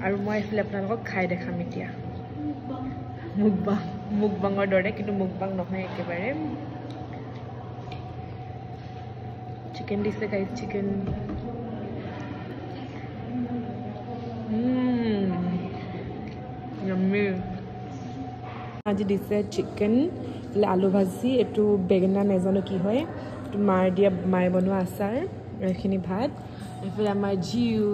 আৰু মই এফালে আপোনালোকক খাই দেখাম এতিয়া মুকবাঙৰ দৰে কিন্তু মুকবাং নহয় একেবাৰে চিকেন দিছে গাইজ চিকেন yummy আজি দিছে চিকেন আলু ভাজি এটো বেগেনা নেজানো কি হয় এটো মাৰ বনোৱা আচাৰ এখিনি ভাত এফালে আমাৰ জিউ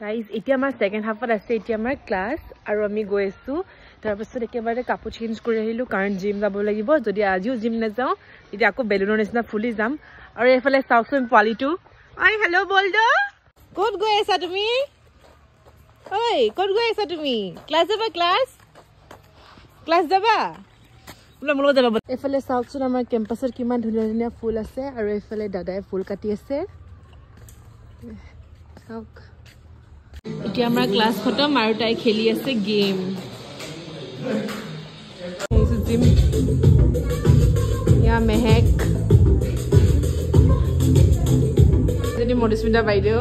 গাইজ এতিয়া আমাৰ সেকেন্ড হাফত আছে এতিয়া আমাৰ ক্লাস আৰু আমি গৈ আছো তাৰ পাছত একেবাৰে কাপোৰ চেঞ্জ কৰি আহিলো কাৰণ জিম যাব লাগিব যদি আজিও জিম নাযাও এতিয়া আকৌ বেলুনৰ নিচিনা ফুলি যাম আৰু এফালে চাউচন পালিটো আই হেল্ল' বলদো ক'ত গৈ আছা তুমি ঐ ক'ত গৈ আছা তুমি ক্লাস যাবা ক্লাস যাবা বোলে মোৰ লগত যাবা এফালে চাউচন আমাৰ কেম্পাসৰ কিমান ধুনীয়া ধুনীয়া ফুল আছে আৰু এফালে দাদাই ফুল কাটি আছে চাওক এতিয়া আমাৰ ক্লাস খতম আৰু তাই খেলি আছে গেম জিম ইয়া মেহেক যদি মধুস্মিতা বাইদেউ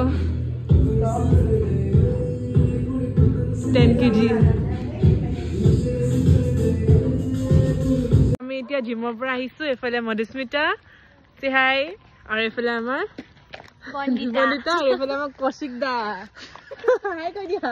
10 kg আমি এতিয়া জিমৰ পৰা আহিছো এফালে মধুস্মিতা সে হাই আৰু এফালে আমাৰ বনিতা আৰু এফালে আমাৰ কৌশিক দা হাই কৈ দিয়া